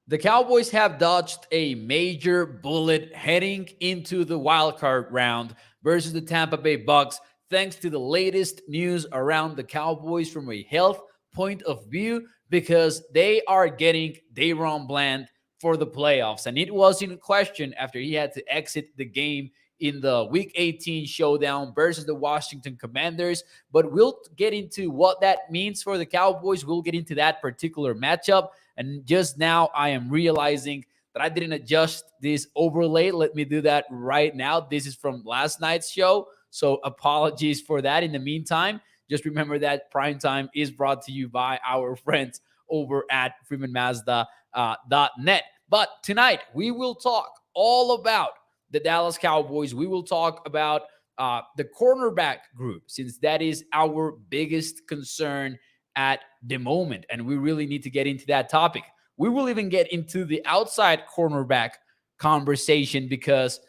The Cowboys have dodged a major bullet heading into the wild card round versus the Tampa Bay Bucs, thanks to the latest news around the Cowboys from a health point of view, because they are getting Dayron Bland for the playoffs. And it was in question after he had to exit the game in the Week 18 showdown versus the Washington Commanders. But we'll get into what that means for the Cowboys. We'll get into that particular matchup. And just now, I am realizing that I didn't adjust this overlay. Let me do that right now. This is from last night's show, so apologies for that. In the meantime, just remember that Primetime is brought to you by our friends over at freemanmazda.net. But tonight, we will talk all about the Dallas Cowboys. We will talk about the cornerback group, since that is our biggest concern at the moment. And we really need to get into that topic. We will even get into the outside cornerback conversation, because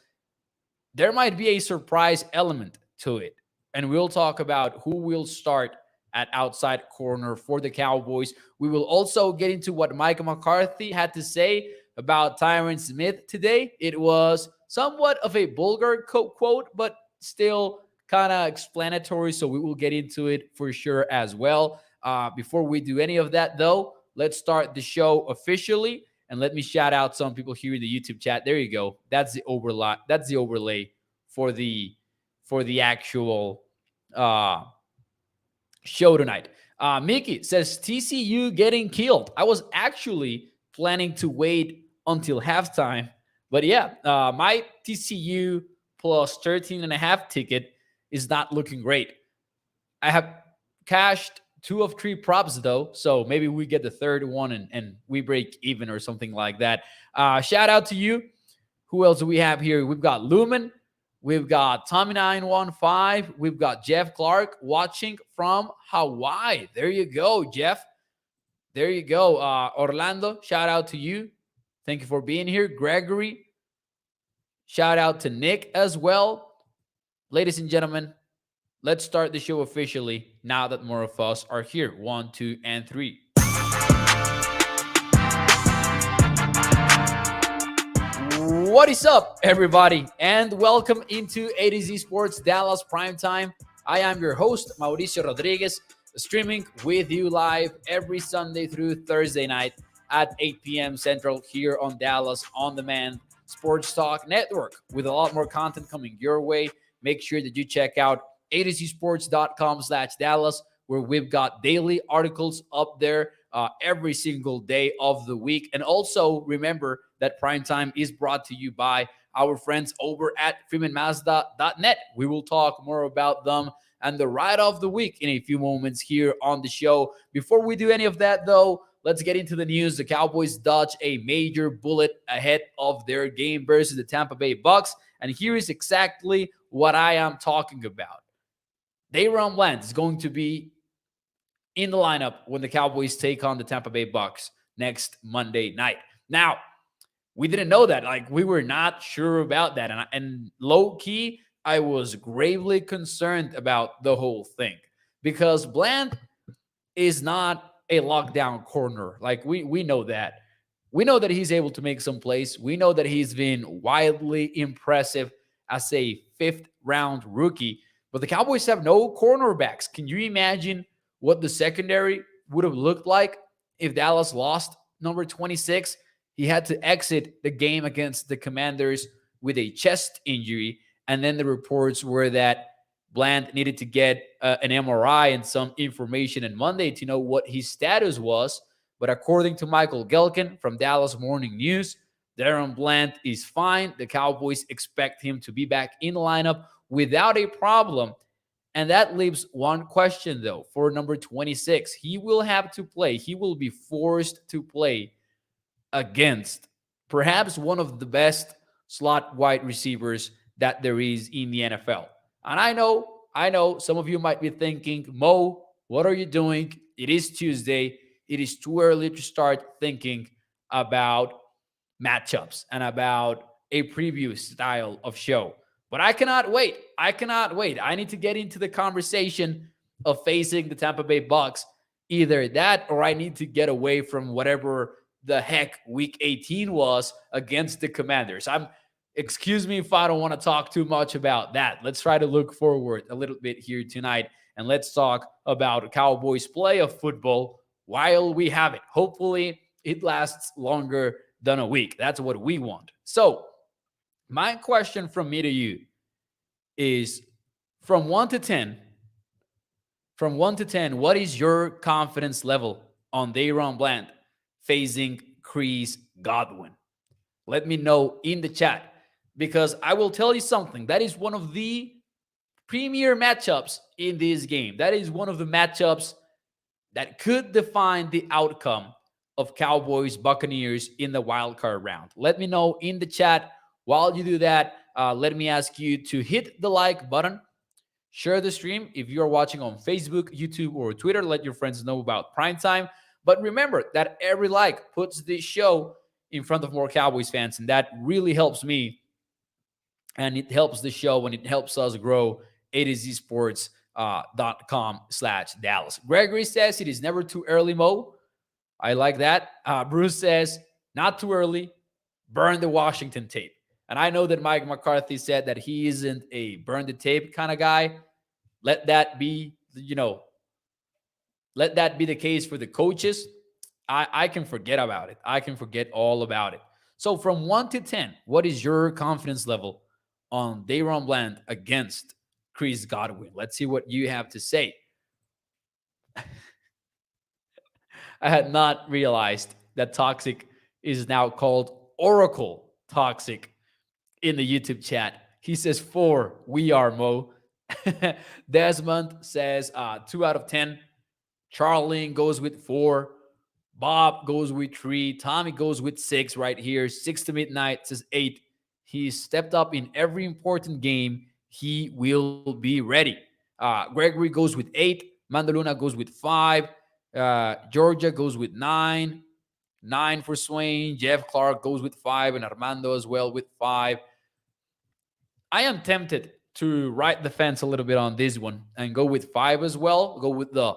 there might be a surprise element to it. And we'll talk about who will start at outside corner for the Cowboys. We will also get into what Mike McCarthy had to say about Tyron Smith today. It was somewhat of a vulgar quote, but still kind of explanatory. So we will get into it for sure as well. Before we do any of that, though, let's start the show officially, and let me shout out some people here in the YouTube chat. There you go. That's the overlay. That's the overlay for the actual show tonight. Mickey says TCU getting killed. I was actually planning to wait until halftime, but yeah, my TCU plus 13.5 ticket is not looking great. I have cashed 2 of 3 props, though, so maybe we get the third one and we break even or something like that. Shout out to you. Who else do we have here? We've got Lumen. We've got Tommy915. We've got Jeff Clark watching from Hawaii. There you go, Jeff. There you go. Orlando, shout out to you. Thank you for being here. Gregory, shout out to Nick as well. Ladies and gentlemen, let's start the show officially now that more of us are here. 1, 2, and 3. What is up, everybody? And welcome into A to Z Sports Dallas Primetime. I am your host, Mauricio Rodriguez, streaming with you live every Sunday through Thursday night at 8 p.m. Central here on Dallas On Demand Sports Talk Network, with a lot more content coming your way. Make sure that you check out a2zsports.com/Dallas, where we've got daily articles up there every single day of the week. And also remember that Primetime is brought to you by our friends over at freemanmazda.net. We will talk more about them and the ride of the week in a few moments here on the show. Before we do any of that, though, let's get into the news. The Cowboys dodge a major bullet ahead of their game versus the Tampa Bay Bucs. And here is exactly what I am talking about. Dayron Bland is going to be in the lineup when the Cowboys take on the Tampa Bay Bucs next Monday night. Now, we didn't know that. Like, we were not sure about that. And low key, I was gravely concerned about the whole thing, because Bland is not a lockdown corner. Like, we know that. We know that he's able to make some plays. We know that he's been wildly impressive as a 5th-round rookie. But the Cowboys have no cornerbacks. Can you imagine what the secondary would have looked like if Dallas lost number 26? He had to exit the game against the Commanders with a chest injury. And then the reports were that Bland needed to get an MRI and some information on Monday to know what his status was. But according to Michael Gelkin from Dallas Morning News, Dayron Bland is fine. The Cowboys expect him to be back in the lineup without a problem. And that leaves one question, though, for number 26. He will have to play. He will be forced to play against perhaps one of the best slot wide receivers that there is in the NFL. And I know some of you might be thinking, Mo, what are you doing? It is Tuesday. It is too early to start thinking about matchups and about a preview style of show. But I cannot wait. I need to get into the conversation of facing the Tampa Bay Bucs. Either that, or I need to get away from whatever the heck week 18 was against the Commanders. Excuse me if I don't want to talk too much about that. Let's try to look forward a little bit here tonight, and let's talk about Cowboys play of football while we have it. Hopefully it lasts longer than a week. That's what we want. So my question from me to you is, from 1 to 10, what is your confidence level on Dayron Bland facing Chris Godwin? Let me know in the chat, because I will tell you something. That is one of the premier matchups in this game. That is one of the matchups that could define the outcome of Cowboys Buccaneers in the wild card round. Let me know in the chat. While you do that, let me ask you to hit the like button. Share the stream. If you're watching on Facebook, YouTube, or Twitter, let your friends know about Primetime. But remember that every like puts this show in front of more Cowboys fans, and that really helps me, and it helps the show, and it helps us grow atozsports.com/Dallas. Gregory says it is never too early, Mo. I like that. Bruce says, not too early. Burn the Washington tape. And I know that Mike McCarthy said that he isn't a burn the tape kind of guy. Let that be, let that be the case for the coaches. I can forget about it. I can forget all about it. So from 1 to 10, what is your confidence level on Dayron Bland against Chris Godwin? Let's see what you have to say. I had not realized that Toxic is now called Oracle Toxic in the YouTube chat. He says 4. We are, Mo. Desmond says 2 out of 10. Charlene goes with 4. Bob goes with 3. Tommy goes with 6 right here. 6 to midnight says 8. He stepped up in every important game. He will be ready. Gregory goes with 8. Mandaluna goes with 5. Georgia goes with 9. 9 for Swain. Jeff Clark goes with 5. And Armando as well with 5. I am tempted to ride the fence a little bit on this one and go with 5 as well. Go with the,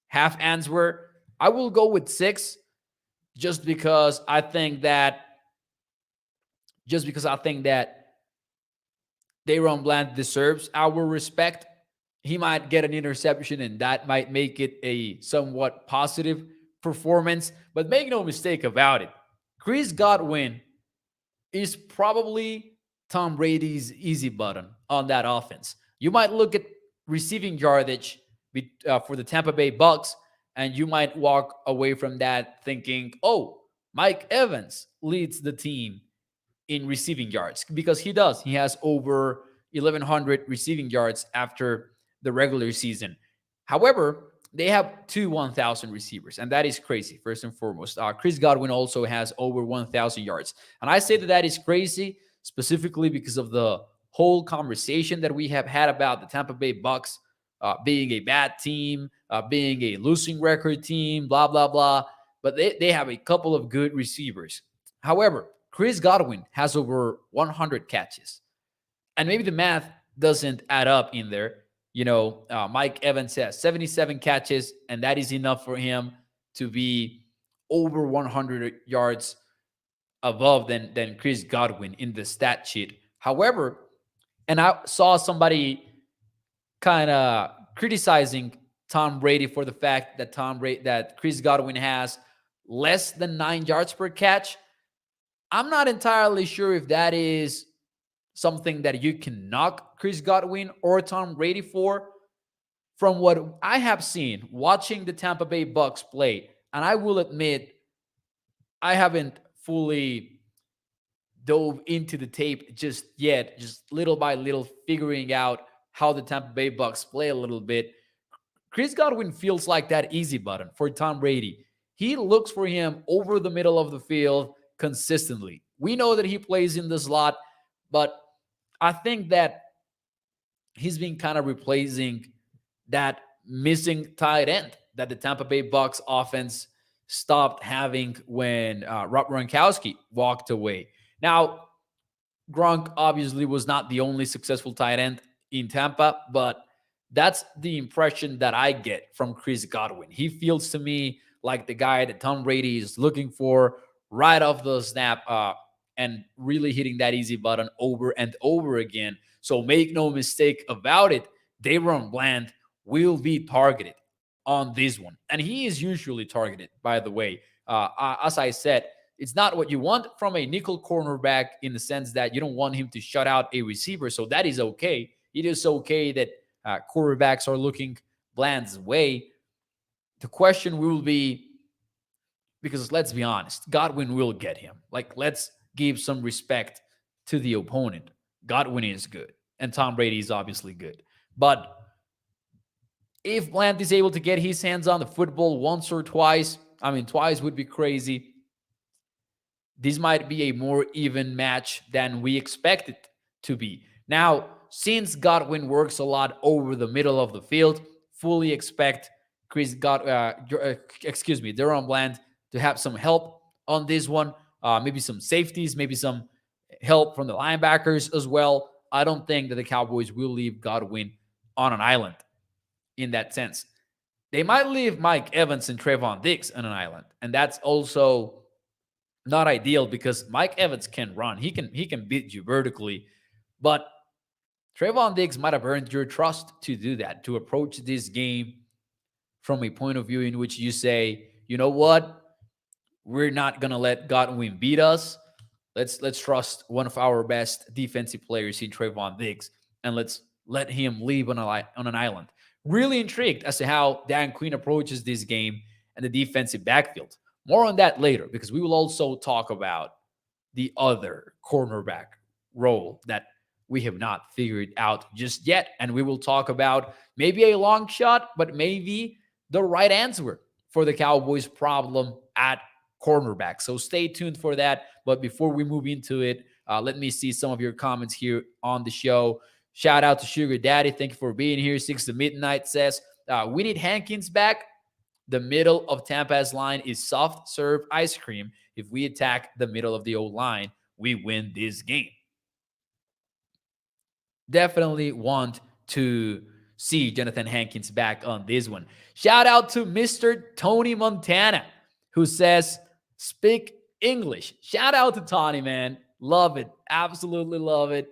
half answer. I will go with 6 just because I think that Dayron Bland deserves our respect. He might get an interception, and that might make it a somewhat positive performance. But make no mistake about it, Chris Godwin is probably Tom Brady's easy button on that offense. You might look at receiving yardage for the Tampa Bay Bucs, and you might walk away from that thinking, oh, Mike Evans leads the team in receiving yards, because he does. He has over 1,100 receiving yards after the regular season. However, they have 2 1,000 receivers, and that is crazy, first and foremost. Chris Godwin also has over 1,000 yards. And I say that is crazy specifically because of the whole conversation that we have had about the Tampa Bay Bucs being a bad team, being a losing record team, blah, blah, blah. But they have a couple of good receivers. However, Chris Godwin has over 100 catches. And maybe the math doesn't add up in there. Mike Evans has 77 catches, and that is enough for him to be over 100 yards above than Chris Godwin in the stat sheet. However, and I saw somebody kind of criticizing Tom Brady for the fact that Chris Godwin has less than 9 yards per catch. I'm not entirely sure if that is something that you can knock Chris Godwin or Tom Brady for. From what I have seen watching the Tampa Bay Bucs play, and I will admit I haven't fully dove into the tape just yet, just little by little figuring out how the Tampa Bay Bucs play a little bit. Chris Godwin feels like that easy button for Tom Brady. He looks for him over the middle of the field consistently. We know that he plays in the slot, but I think that he's been kind of replacing that missing tight end that the Tampa Bay Bucs offense stopped having when Rob Gronkowski walked away. Now, Gronk obviously was not the only successful tight end in Tampa, but that's the impression that I get from Chris Godwin. He feels to me like the guy that Tom Brady is looking for right off the snap, and really hitting that easy button over and over again. So make no mistake about it, Daron Bland will be targeted on this one. And he is usually targeted, by the way. As I said, it's not what you want from a nickel cornerback in the sense that you don't want him to shut out a receiver. So that is okay. It is okay that quarterbacks are looking Bland's way. The question will be, because let's be honest, Godwin will get him. Like, let's give some respect to the opponent. Godwin is good, and Tom Brady is obviously good. But if Bland is able to get his hands on the football once or twice, I mean, twice would be crazy. This might be a more even match than we expect it to be. Now, since Godwin works a lot over the middle of the field, fully expect Daron Bland to have some help on this one. Maybe some safeties, maybe some help from the linebackers as well. I don't think that the Cowboys will leave Godwin on an island in that sense. They might leave Mike Evans and Trevon Diggs on an island, and that's also not ideal because Mike Evans can run. He can beat you vertically, but Trevon Diggs might have earned your trust to do that, to approach this game from a point of view in which you say, you know what, we're not gonna let Godwin beat us. Let's trust one of our best defensive players in Trevon Diggs, and let's let him leave on an island. Really intrigued as to how Dan Quinn approaches this game and the defensive backfield. More on that later, because we will also talk about the other cornerback role that we have not figured out just yet. And we will talk about maybe a long shot, but maybe the right answer for the Cowboys' problem at cornerback. So stay tuned for that. But before we move into it, let me see some of your comments here on the show. Shout out to Sugar Daddy. Thank you for being here. 6 to midnight says, we need Hankins back. The middle of Tampa's line is soft serve ice cream. If we attack the middle of the old line, we win this game. Definitely want to see Jonathan Hankins back on this one. Shout out to Mr. Tony Montana, who says, speak English. Shout out to Tony, man. Love it. Absolutely love it.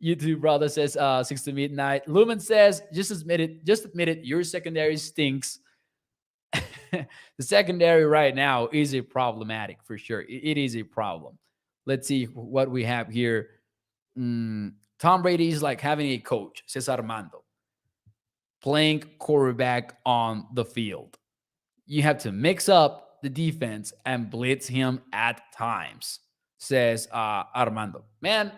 YouTube brother says 6 to midnight. Lumen says, just admit it, your secondary stinks. The secondary right now is a problematic for sure. It is a problem. Let's see what we have here. Tom Brady is like having a coach, says Armando, playing quarterback on the field. You have to mix up the defense and blitz him at times, says Armando. Man,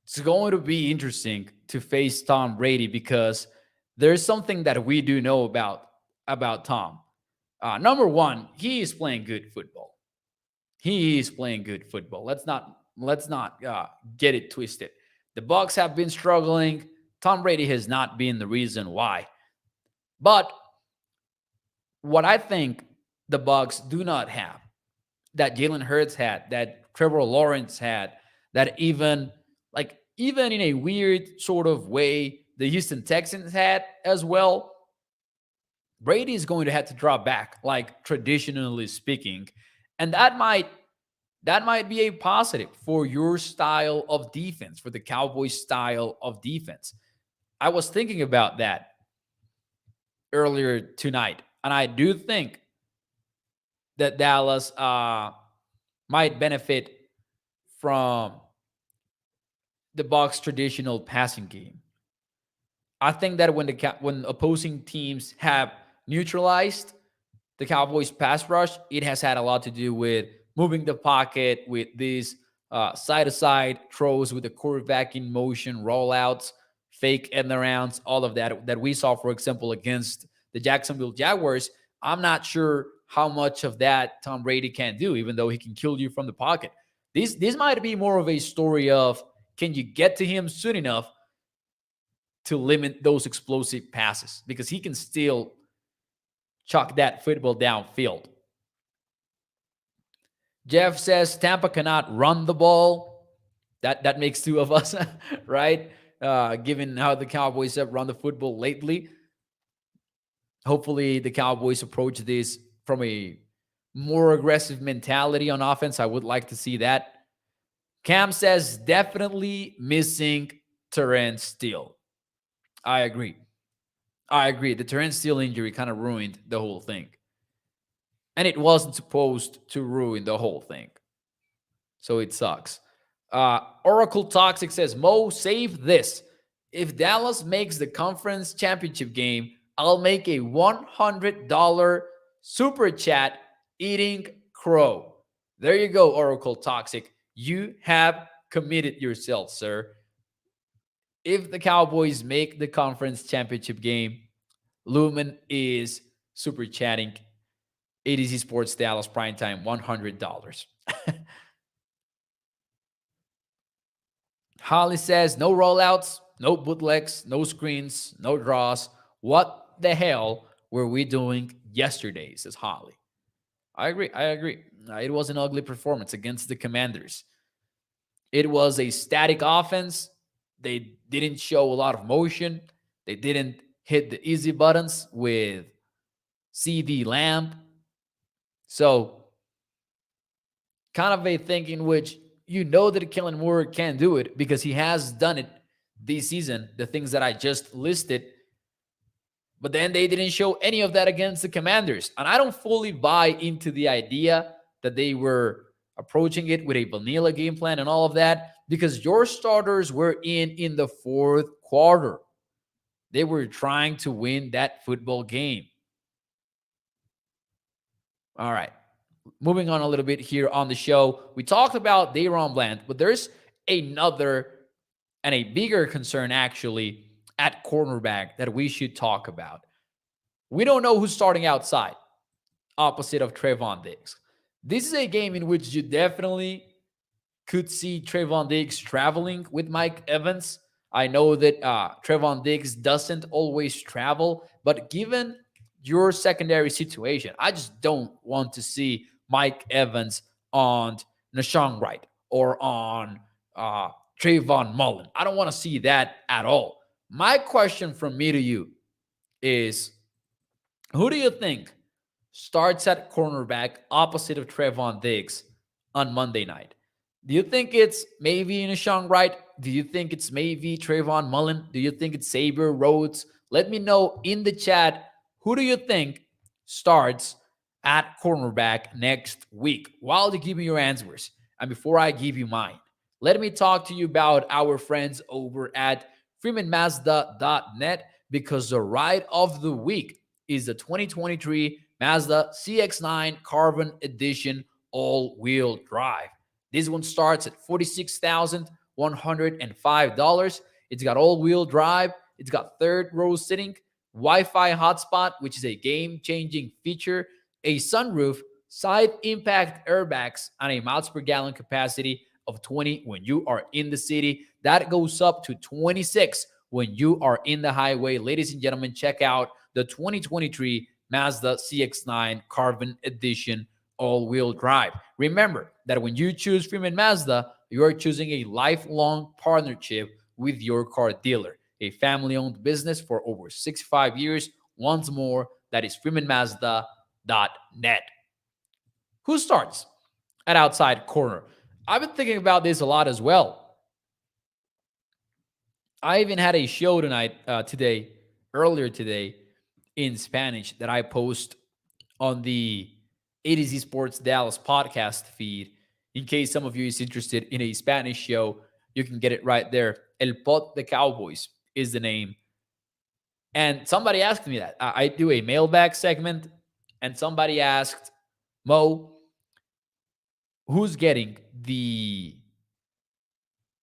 it's going to be interesting to face Tom Brady because there's something that we do know about Tom. Number one, he is playing good football. He is playing good football. Let's not get it twisted. The Bucs have been struggling. Tom Brady has not been the reason why. But what I think the Bucs do not have, that Jalen Hurts had, that Trevor Lawrence had, that even in a weird sort of way, the Houston Texans had as well, Brady is going to have to drop back, like traditionally speaking. And that might be a positive for your style of defense, for the Cowboys style of defense. I was thinking about that earlier tonight, and I do think that Dallas might benefit from the Bucs' traditional passing game. I think that when opposing teams have neutralized the Cowboys' pass rush, it has had a lot to do with moving the pocket, with these side-to-side throws with the quarterback in motion, rollouts, fake end arounds, all of that we saw, for example, against the Jacksonville Jaguars. I'm not sure how much of that Tom Brady can do, even though he can kill you from the pocket. This might be more of a story of, can you get to him soon enough to limit those explosive passes? Because he can still chuck that football downfield. Jeff says Tampa cannot run the ball. That makes two of us, right? Given how the Cowboys have run the football lately. Hopefully, the Cowboys approach this from a more aggressive mentality on offense. I would like to see that. Cam says definitely missing Terrence Steele. I agree. I agree. The Terrence Steele injury kind of ruined the whole thing. And it wasn't supposed to ruin the whole thing. So it sucks. Oracle Toxic says, Mo, save this. If Dallas makes the conference championship game, I'll make a $100 super chat eating crow. There you go, Oracle Toxic. You have committed yourself, sir. If the Cowboys make the conference championship game, Lumen is super chatting ADC Sports Dallas Primetime $100. Holly says, no rollouts, no bootlegs, no screens, no draws. What the hell were we doing yesterday, says Holly. I agree. It was an ugly performance against the Commanders. It was a static offense. They didn't show a lot of motion. They didn't hit the easy buttons with CD Lamb. So, kind of a thing in which you know that Kellen Moore can do it because he has done it this season, the things that I just listed. But then they didn't show any of that against the Commanders. And I don't fully buy into the idea that they were approaching it with a vanilla game plan and all of that because your starters were in the fourth quarter. They were trying to win that football game. All right. Moving on a little bit here on the show. We talked about Dayron Bland, but there's another and a bigger concern actually at cornerback that we should talk about. We don't know who's starting outside opposite of Trevon Diggs. This is a game in which you definitely could see Trevon Diggs traveling with Mike Evans. I know that Trevon Diggs doesn't always travel, but given your secondary situation, I just don't want to see Mike Evans on Nahshon Wright or on Trayvon Mullen. I don't want to see that at all. My question from me to you is, who do you think starts at cornerback opposite of Trevon Diggs on Monday night? Do you think it's maybe Nahshon Wright? Do you think it's maybe Trayvon Mullen? Do you think it's Saber Rhodes? Let me know in the chat, who do you think starts at cornerback next week? While you give me your answers, and before I give you mine, let me talk to you about our friends over at freemanmazda.net because the ride of the week is the 2023 Mazda CX-9 Carbon Edition all-wheel drive. This one starts at $46,105. It's got all-wheel drive. It's got third row sitting, Wi-Fi hotspot, which is a game-changing feature, a sunroof, side impact airbags, and a miles per gallon capacity of 20 when you are in the city. That goes up to 26 when you are in the highway. Ladies and gentlemen, check out the 2023 Mazda CX-9 Carbon Edition all-wheel drive. Remember that when you choose Freeman Mazda, you are choosing a lifelong partnership with your car dealer, a family-owned business for over 65 years. Once more, that is freemanmazda.net. Who starts at outside corner? I've been thinking about this a lot as well. I even had a show earlier today, in Spanish that I post on the ADZ Sports Dallas podcast feed. In case some of you is interested in a Spanish show, you can get it right there. El Pod de Cowboys is the name. And somebody asked me that. I do a mailbag segment, and somebody asked, Mo, who's getting the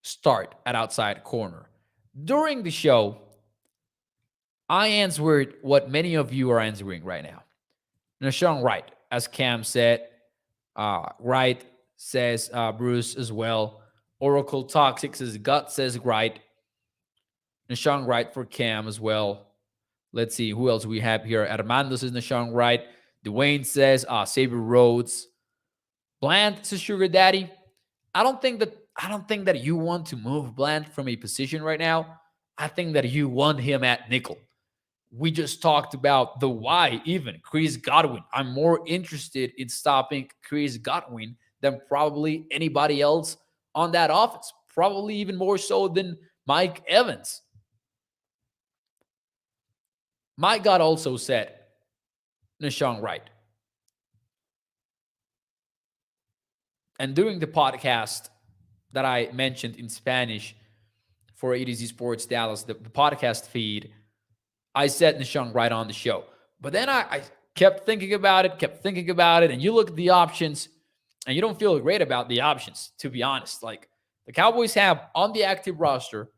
start at outside corner? During the show, I answered what many of you are answering right now. Nahshon Wright, as Cam said. Wright says Bruce as well. Oracle Toxic says Gut says Wright. Nahshon Wright for Cam as well. Let's see who else we have here. Armando says Nahshon Wright. Dwayne says Saber Rhodes. Bland says Sugar Daddy. I don't think that you want to move Bland from a position right now. I think that you want him at nickel. We just talked about the why, even Chris Godwin. I'm more interested in stopping Chris Godwin than probably anybody else on that offense, probably even more so than Mike Evans. Mike God also said, Nashon Wright. And during the podcast that I mentioned in Spanish for ADZ Sports Dallas, the podcast feed, I said Nashon Wright on the show. But then I kept thinking about it, and you look at the options, and you don't feel great about the options, to be honest. Like, the Cowboys have on the active roster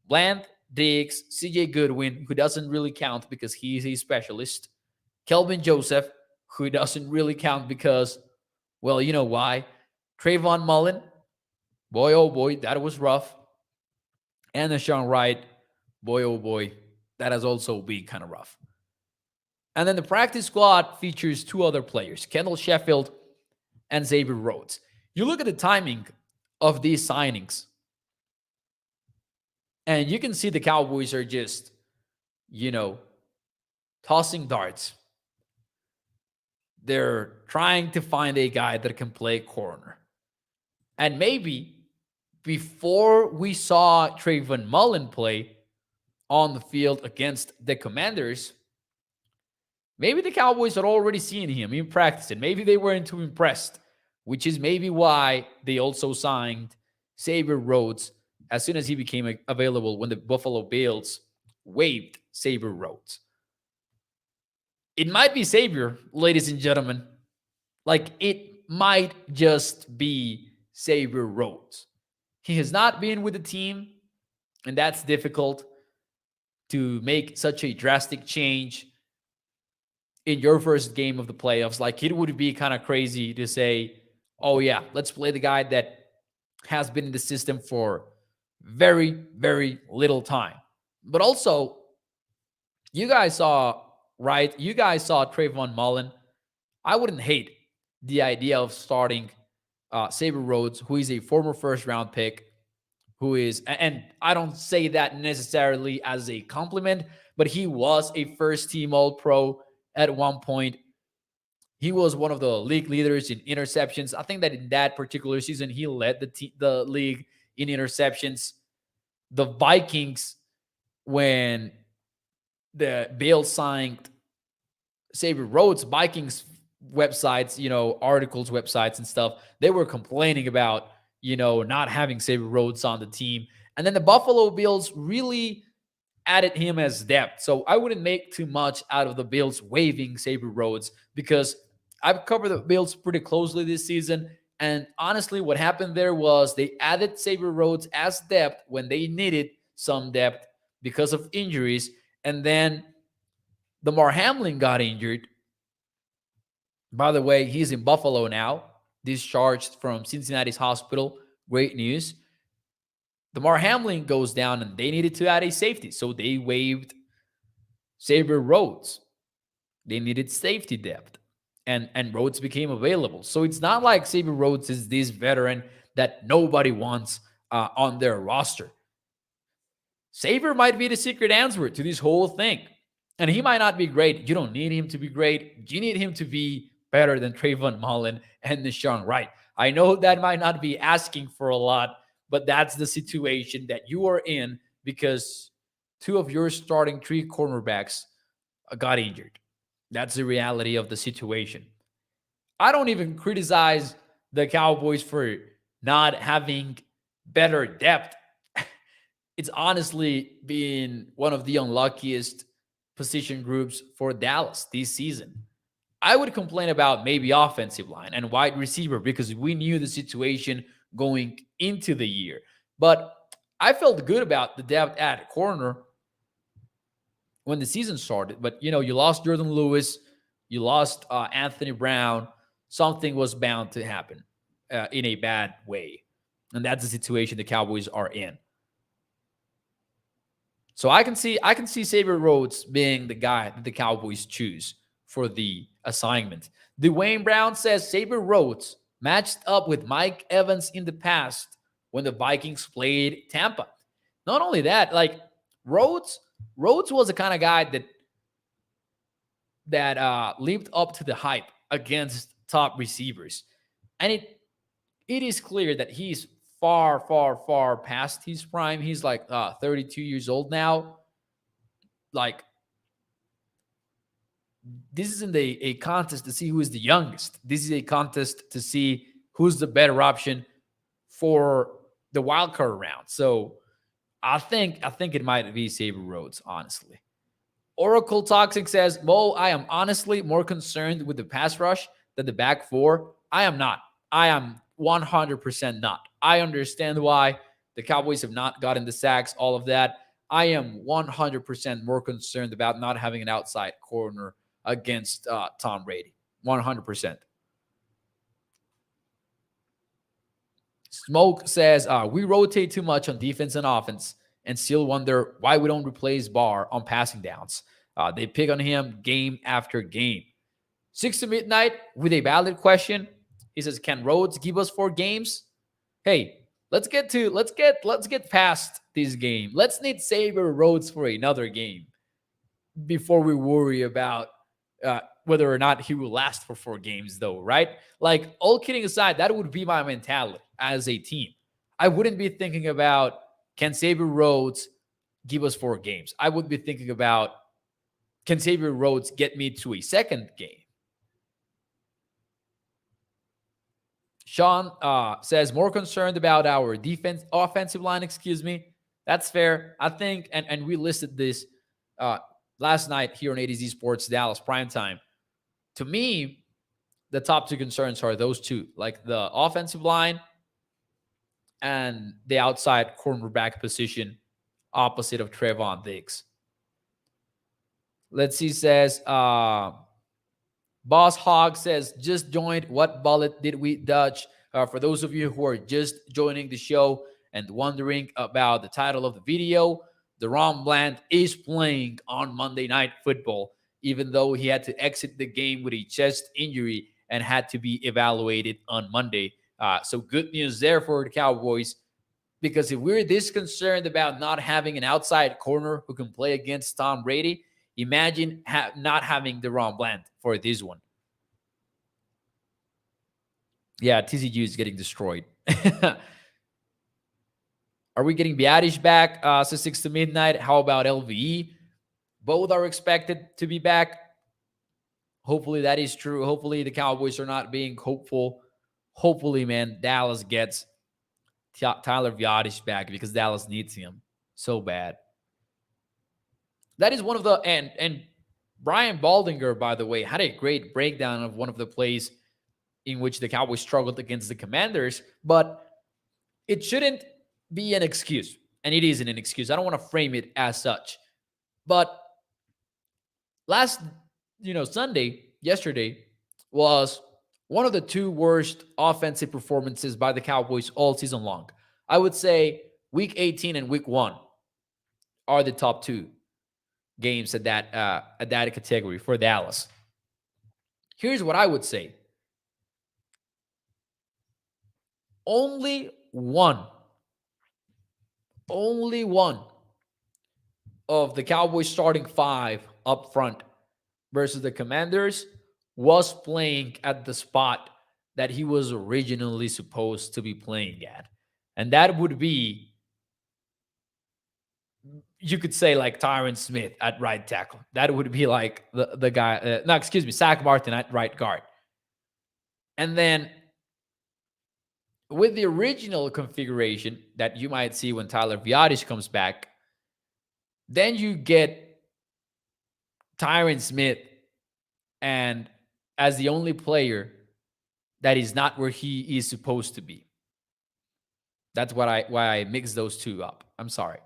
Bland, Diggs, CJ Goodwin, who doesn't really count because he's a specialist, Kelvin Joseph, who doesn't really count because, well, you know why, Trayvon Mullen, boy, oh boy, that was rough, and Nashon Wright, boy, oh boy, that has also been kind of rough. And then the practice squad features two other players, Kendall Sheffield and Xavier Rhodes. You look at the timing of these signings, and you can see the Cowboys are just, tossing darts. They're trying to find a guy that can play corner. And maybe before we saw Trayvon Mullen play on the field against the Commanders, maybe the Cowboys had already seen him in practice, and maybe they weren't too impressed, which is maybe why they also signed Xavier Rhodes as soon as he became available when the Buffalo Bills waived Xavier Rhodes. It might be Xavier, ladies and gentlemen. Like, it might just be Xavier Rhodes. He has not been with the team, and that's difficult to make such a drastic change in your first game of the playoffs. Like, it would be kind of crazy to say, oh yeah, let's play the guy that has been in the system for very, very little time. But also, you guys saw, right? You guys saw Trayvon Mullen. I wouldn't hate the idea of starting Xavier Rhodes, who is a former first-round pick, who is, and I don't say that necessarily as a compliment, but he was a first-team All-Pro at one point. He was one of the league leaders in interceptions. I think that in that particular season, he led the league in interceptions. The Vikings, when the Bills signed Xavier Rhodes, Vikings websites, articles, websites and stuff, they were complaining about, not having Xavier Rhodes on the team. And then the Buffalo Bills really added him as depth. So I wouldn't make too much out of the Bills waiving Xavier Rhodes, because I've covered the Bills pretty closely this season. And honestly, what happened there was they added Xavier Rhodes as depth when they needed some depth because of injuries. And then Damar Hamlin got injured. By the way, he's in Buffalo now, discharged from Cincinnati's hospital. Great news. Damar Hamlin goes down, and they needed to add a safety, so they waived Xavier Rhodes. They needed safety depth, and Rhodes became available. So it's not like Xavier Rhodes is this veteran that nobody wants on their roster. Xavier might be the secret answer to this whole thing, and he might not be great. You don't need him to be great. You need him to be better than Trayvon Mullen and Nashon Wright. I know that might not be asking for a lot, but that's the situation that you are in because two of your starting three cornerbacks got injured. That's the reality of the situation. I don't even criticize the Cowboys for not having better depth. It's honestly been one of the unluckiest position groups for Dallas this season. I would complain about maybe offensive line and wide receiver because we knew the situation going into the year. But I felt good about the depth at corner when the season started. But, you lost Jordan Lewis. You lost Anthony Brown. Something was bound to happen in a bad way. And that's the situation the Cowboys are in. So I can see Xavier Rhodes being the guy that the Cowboys choose for the assignment. Dwayne Brown says Xavier Rhodes matched up with Mike Evans in the past when the Vikings played Tampa. Not only that, like Rhodes was the kind of guy that that lived up to the hype against top receivers. And it is clear that he's far, far, far past his prime. He's like 32 years old now. Like, this isn't a contest to see who is the youngest. This is a contest to see who's the better option for the wild card round. So I think it might be Xavier Rhodes, honestly. Oracle Toxic says, Mo, I am honestly more concerned with the pass rush than the back four. I am not. I am 100% not. I understand why the Cowboys have not gotten the sacks, all of that. I am 100% more concerned about not having an outside corner against Tom Brady. 100%. Smoke says, we rotate too much on defense and offense and still wonder why we don't replace Barr on passing downs. They pick on him game after game. 6 to midnight with a valid question. He says, can Rhodes give us 4 games? Hey, let's get past this game. Let's need Xavier Rhodes for another game before we worry about whether or not he will last for 4 games, though, right? Like, all kidding aside, that would be my mentality as a team. I wouldn't be thinking about, can Xavier Rhodes give us 4 games? I would be thinking about, can Xavier Rhodes get me to a second game? Sean says, more concerned about our offensive line, excuse me. That's fair. I think, and we listed this last night here on A to Z Sports Dallas Primetime. To me, the top 2 concerns are those two, like the offensive line and the outside cornerback position opposite of Trevon Diggs. Let's see, says, Boss Hog says, just joined. What bullet did we dodge? For those of you who are just joining the show and wondering about the title of the video, DaRon Bland is playing on Monday Night Football, even though he had to exit the game with a chest injury and had to be evaluated on Monday. So good news there for the Cowboys, because if we're this concerned about not having an outside corner who can play against Tom Brady, imagine not having DaRon Bland for this one. Yeah, TCU is getting destroyed. Are we getting Biadish back? So 6 to midnight. How about LVE? Both are expected to be back. Hopefully that is true. Hopefully the Cowboys are not being hopeful. Hopefully, man, Dallas gets Tyler Biadish back, because Dallas needs him so bad. That is one of the, and Brian Baldinger, by the way, had a great breakdown of one of the plays in which the Cowboys struggled against the Commanders, but it shouldn't be an excuse, and it isn't an excuse. I don't want to frame it as such, but yesterday was one of the 2 worst offensive performances by the Cowboys all season long. I would say week 18 and week 1 are the top 2 games at that category for Dallas. Here's what I would say. Only one of the Cowboys starting 5 up front versus the Commanders was playing at the spot that he was originally supposed to be playing at. And that would be, you could say, like Tyron Smith at right tackle. That would be like the guy, Zach Martin at right guard. And then with the original configuration that you might see when Tyler Biadish comes back, then you get Tyron Smith and as the only player that is not where he is supposed to be. That's why I mix those 2 up. I'm sorry.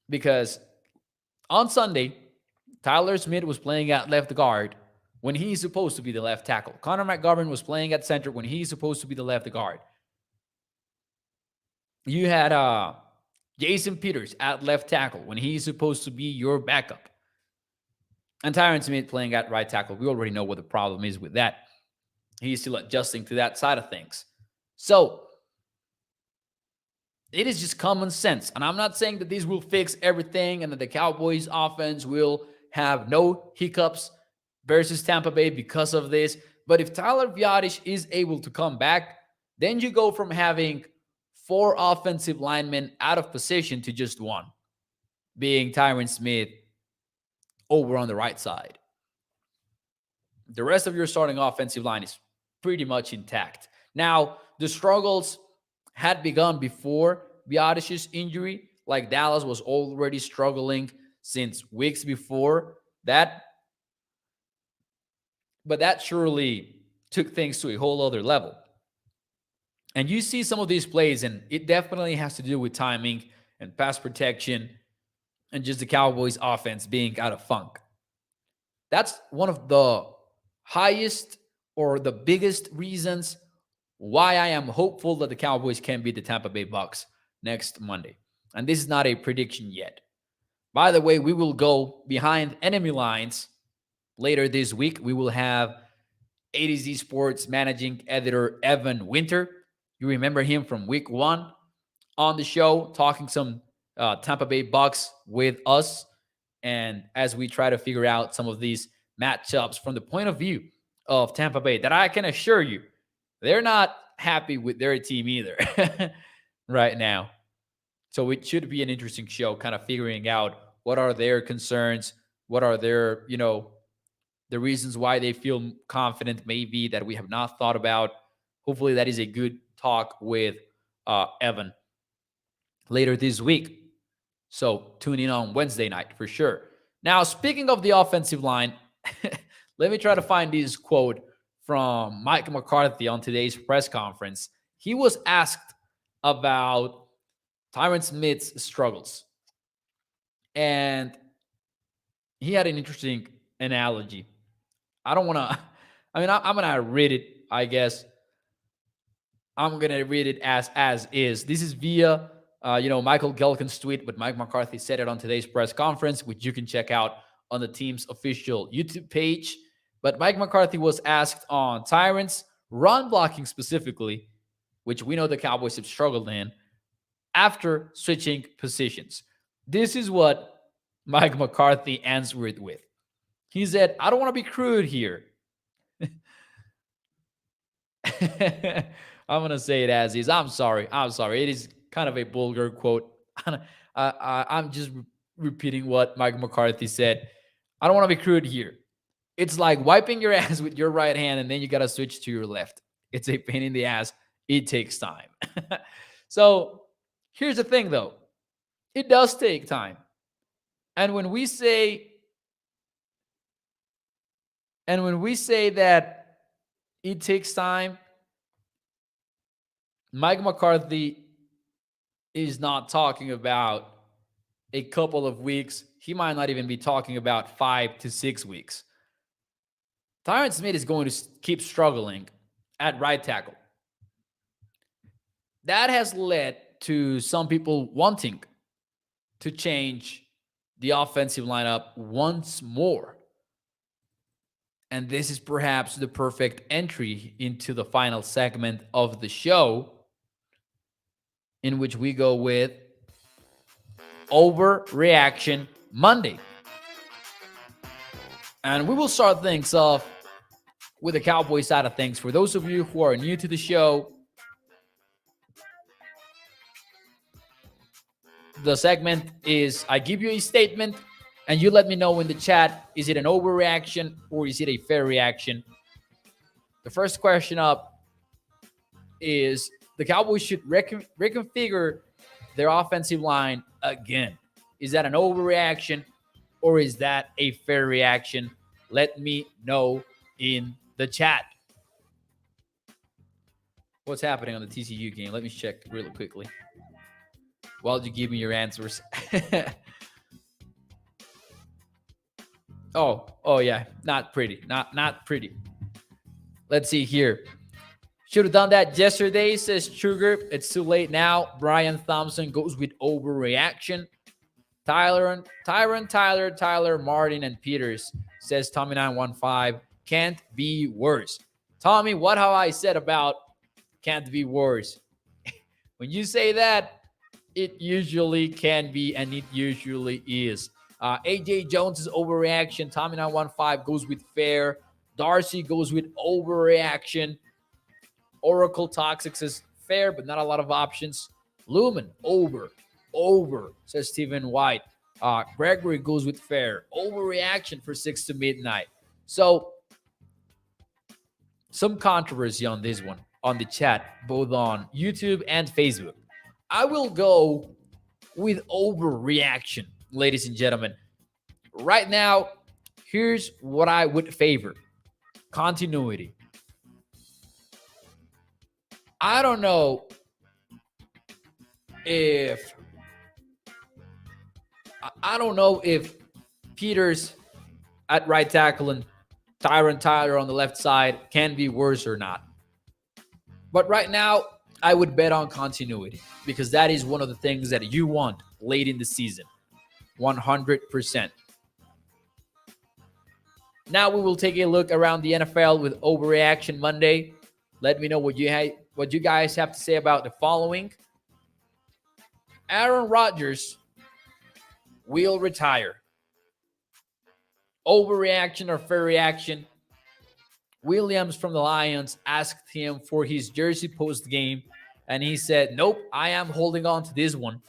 Because on Sunday, Tyler Smith was playing at left guard when he's supposed to be the left tackle. Connor McGovern was playing at center when he's supposed to be the left guard. You had Jason Peters at left tackle when he's supposed to be your backup. And Tyron Smith playing at right tackle. We already know what the problem is with that. He's still adjusting to that side of things. So it is just common sense. And I'm not saying that this will fix everything and that the Cowboys offense will have no hiccups versus Tampa Bay because of this. But if Tyler Biadasz is able to come back, then you go from having four offensive linemen out of position to just one, being Tyron Smith over on the right side. The rest of your starting offensive line is pretty much intact. Now, the struggles had begun before Biadasz's injury. Like Dallas was already struggling since weeks before that. But that surely took things to a whole other level. And you see some of these plays, and it definitely has to do with timing and pass protection and just the Cowboys offense being out of funk. That's one of the highest or the biggest reasons why I am hopeful that the Cowboys can beat the Tampa Bay Bucs next Monday. And this is not a prediction yet. By the way, we will go behind enemy lines later this week. We will have A to Z Sports managing editor Evan Winter. You remember him from week 1 on the show, talking some Tampa Bay Bucs with us. And as we try to figure out some of these matchups from the point of view of Tampa Bay, that I can assure you, they're not happy with their team either right now. So it should be an interesting show, kind of figuring out what are their concerns, what are their, the reasons why they feel confident maybe that we have not thought about. Hopefully that is a good talk with Evan later this week. So tune in on Wednesday night for sure. Now, speaking of the offensive line, let me try to find this quote from Mike McCarthy on today's press conference. He was asked about Tyron Smith's struggles. And he had an interesting analogy. I don't want to, I'm going to read it, I guess. I'm going to read it as is. This is via, Michael Gelkin's tweet, but Mike McCarthy said it on today's press conference, which you can check out on the team's official YouTube page. But Mike McCarthy was asked on Tyron's run blocking specifically, which we know the Cowboys have struggled in, after switching positions. This is what Mike McCarthy answered with. He said, I don't want to be crude here. I'm going to say it as is. I'm sorry. It is kind of a vulgar quote. I'm just repeating what Mike McCarthy said. I don't want to be crude here. It's like wiping your ass with your right hand and then you got to switch to your left. It's a pain in the ass. It takes time. So here's the thing, though. It does take time. And when we say that it takes time, Mike McCarthy is not talking about a couple of weeks. He might not even be talking about 5 to 6 weeks. Tyron Smith is going to keep struggling at right tackle. That has led to some people wanting to change the offensive lineup once more. And this is perhaps the perfect entry into the final segment of the show, in which we go with Overreaction Monday. And we will start things off with the Cowboys side of things. For those of you who are new to the show, the segment is I give you a statement and you let me know in the chat, is it an overreaction or is it a fair reaction? The first question up is the Cowboys should reconfigure their offensive line again. Is that an overreaction or is that a fair reaction? Let me know in the chat. What's happening on the TCU game? Let me check really quickly while you give me your answers. Oh yeah, not pretty. Not pretty. Let's see here. Should have done that yesterday, says Sugar. It's too late now. Brian Thompson goes with overreaction. Tyler, Martin, and Peters, says Tommy915. Can't be worse. Tommy, what have I said about can't be worse? When you say that, it usually can be and it usually is. AJ Jones's overreaction. Tommy915 goes with fair. Darcy goes with overreaction. Oracle Toxic says fair, but not a lot of options. Lumen, over, says Stephen White. Gregory goes with fair. Overreaction for 6 to midnight. So, some controversy on this one, on the chat, both on YouTube and Facebook. I will go with overreaction, ladies and gentlemen. Right now, here's what I would favor. Continuity. I don't know if Peters at right tackle and Tyron Tyler on the left side can be worse or not. But right now, I would bet on continuity because that is one of the things that you want late in the season. 100%. Now we will take a look around the NFL with Overreaction Monday. Let me know what you guys have to say about the following. Aaron Rodgers will retire. Overreaction or fair reaction? Williams from the Lions asked him for his jersey post game, and he said, nope, I am holding on to this one.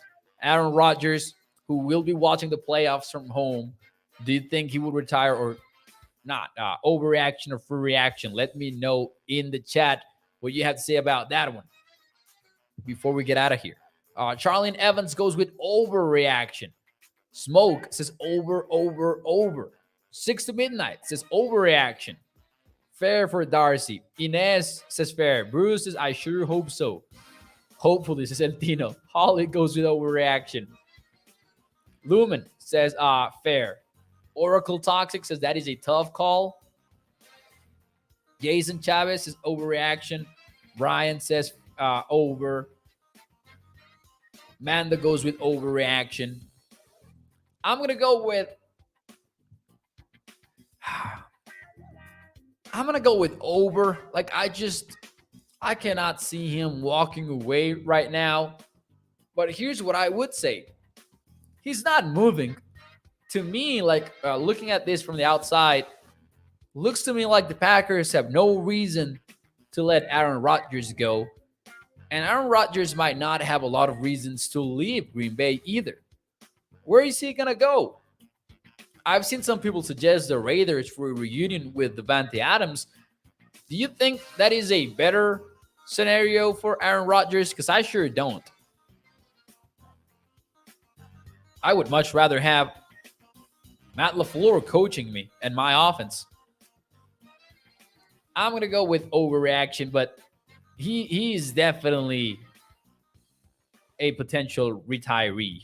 Aaron Rodgers, who will be watching the playoffs from home, do you think he will retire or not? Overreaction or fair reaction? Let me know in the chat what you have to say about that one before we get out of here. Charlene Evans goes with overreaction. Smoke says over. 6 to midnight says overreaction. Fair for Darcy. Inez says fair. Bruce says, I sure hope so. Hopefully, says El Tino. Holly goes with overreaction. Lumen says fair. Oracle Toxic says that is a tough call. Jason Chavez says overreaction. Brian says over. Manda goes with overreaction. I'm going to go with over. Like, I cannot see him walking away right now. But here's what I would say. He's not moving. To me, like, looking at this from the outside, looks to me like the Packers have no reason to let Aaron Rodgers go. And Aaron Rodgers might not have a lot of reasons to leave Green Bay either. Where is he going to go? I've seen some people suggest the Raiders for a reunion with Davante Adams. Do you think that is a better scenario for Aaron Rodgers? Because I sure don't. I would much rather have Matt LaFleur coaching me and my offense. I'm going to go with overreaction, but he is definitely a potential retiree.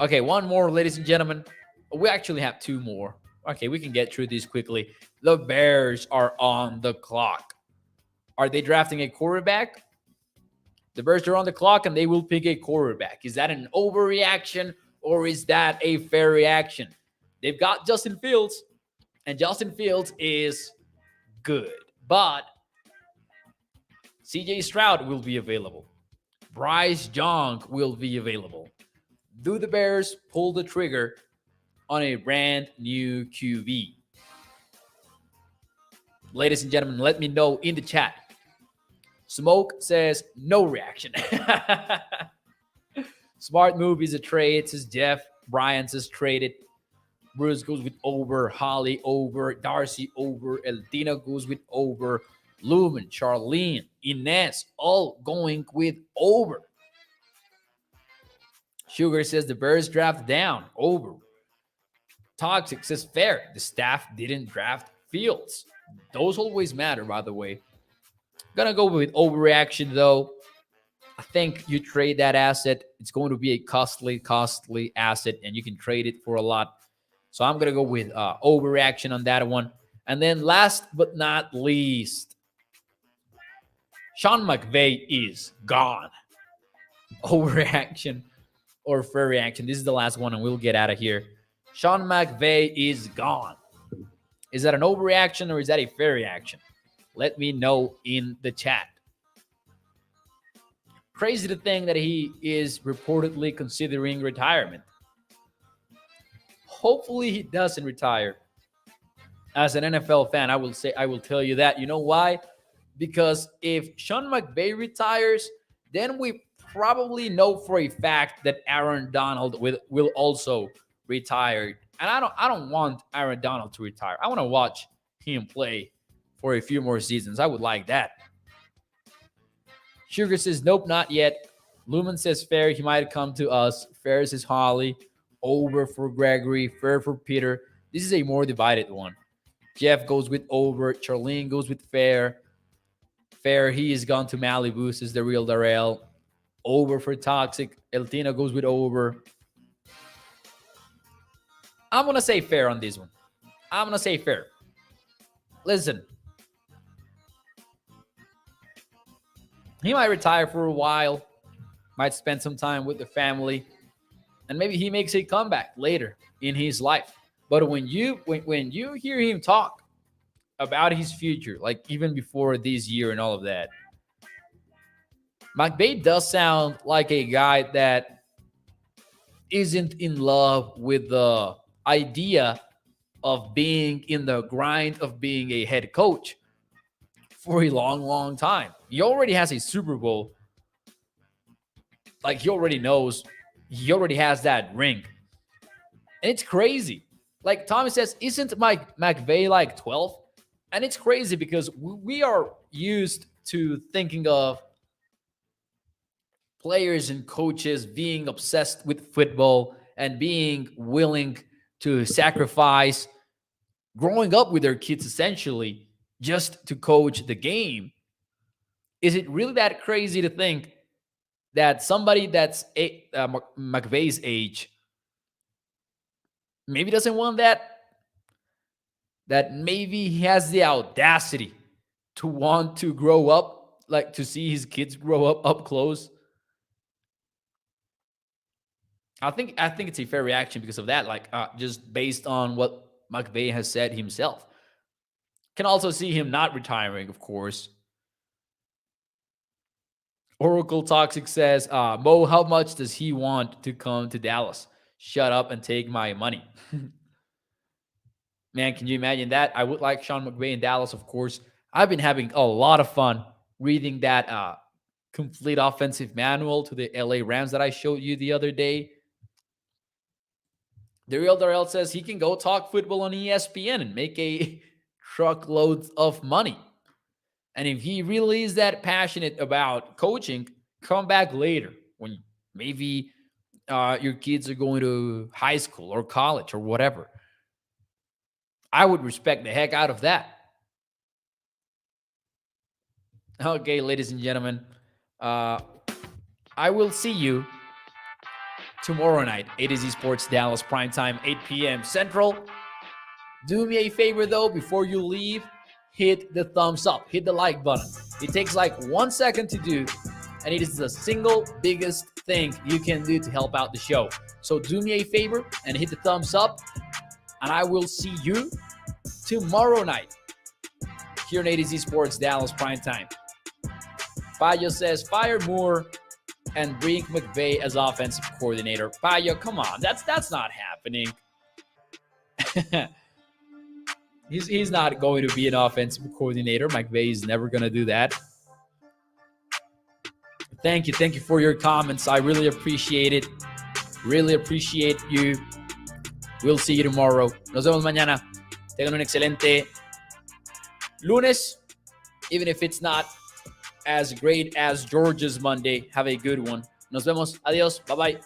Okay, one more, ladies and gentlemen. We actually have 2 more. Okay, we can get through these quickly. The Bears are on the clock. Are they drafting a quarterback? The Bears are on the clock and they will pick a quarterback. Is that an overreaction or is that a fair reaction? They've got Justin Fields, and Justin Fields is good. But CJ Stroud will be available. Bryce Young will be available. Do the Bears pull the trigger on a brand new QB? Ladies and gentlemen, let me know in the chat. Smoke says no reaction. Smart move is a trade, says Jeff. Brian says traded. Bruce goes with over. Holly over. Darcy over. Eldina goes with over. Lumen, Charlene, Inez, all going with over. Sugar says the Bears draft down. Over. Toxic says fair. The staff didn't draft Fields. Those always matter, by the way. Gonna go with overreaction, though. I think you trade that asset. It's going to be a costly asset, and you can trade it for a lot. So I'm gonna go with overreaction on that one. And then last but not least, Sean McVay is gone. Overreaction or fair reaction? This is the last one, and we'll get out of here. Sean McVay is gone. Is that an overreaction or is that a fair reaction? Let me know in the chat. Crazy to think that he is reportedly considering retirement. hopefully he doesn't retire. As an NFL fan, I will tell you that. You know why? Because if Sean McVay retires, then we probably know for a fact that Aaron Donald will also retire. And I don't want Aaron Donald to retire. I want to watch him play for a few more seasons. I would like that. Sugar says, nope, not yet. Lumen says fair. He might come to us. Fair says Holly. Over for Gregory. Fair for Peter. This is a more divided one. Jeff goes with over. Charlene goes with fair. Fair, he is gone to Malibu, says the real Darrell. Over for Toxic. Eltina goes with over. I'm going to say fair on this one. I'm going to say fair. Listen. He might retire for a while. Might spend some time with the family. And maybe he makes a comeback later in his life. But when you hear him talk about his future, like even before this year and all of that, McVay does sound like a guy that isn't in love with the idea of being in the grind of being a head coach for a long, long time. He already has a Super Bowl. Like he already knows, he already has that ring. And it's crazy. Like Tommy says, isn't Mike McVay like 12? And it's crazy because we are used to thinking of players and coaches being obsessed with football and being willing to sacrifice growing up with their kids essentially just to coach the game. Is it really that crazy to think that somebody that's McVay's age maybe doesn't want that maybe he has the audacity to want to grow up, like to see his kids grow up close? I think it's a fair reaction because of that, like just based on what McVay has said himself. Can also see him not retiring, of course. Oracle Toxic says, Mo, how much does he want to come to Dallas? Shut up and take my money. Man, can you imagine that? I would like Sean McVay in Dallas, of course. I've been having a lot of fun reading that complete offensive manual to the LA Rams that I showed you the other day. The real Darrell says he can go talk football on ESPN and make a truckload of money. And if he really is that passionate about coaching, come back later when maybe your kids are going to high school or college or whatever. I would respect the heck out of that. Okay, ladies and gentlemen, I will see you tomorrow night, A to Z Sports Dallas primetime, 8 p.m. Central. Do me a favor, though, before you leave, hit the thumbs up, hit the like button. It takes like 1 second to do, and it is the single biggest thing you can do to help out the show. So do me a favor and hit the thumbs up, and I will see you tomorrow night here in A to Z Sports Dallas primetime. Payo says, fire Moore and bring McVay as offensive coordinator. Payo, come on. That's not happening. He's not going to be an offensive coordinator. McVay is never going to do that. Thank you for your comments. I really appreciate it. Really appreciate you. We'll see you tomorrow. Nos vemos mañana. Tengan un excelente lunes, even if it's not as great as George's Monday. Have a good one. Nos vemos. Adios. Bye-bye.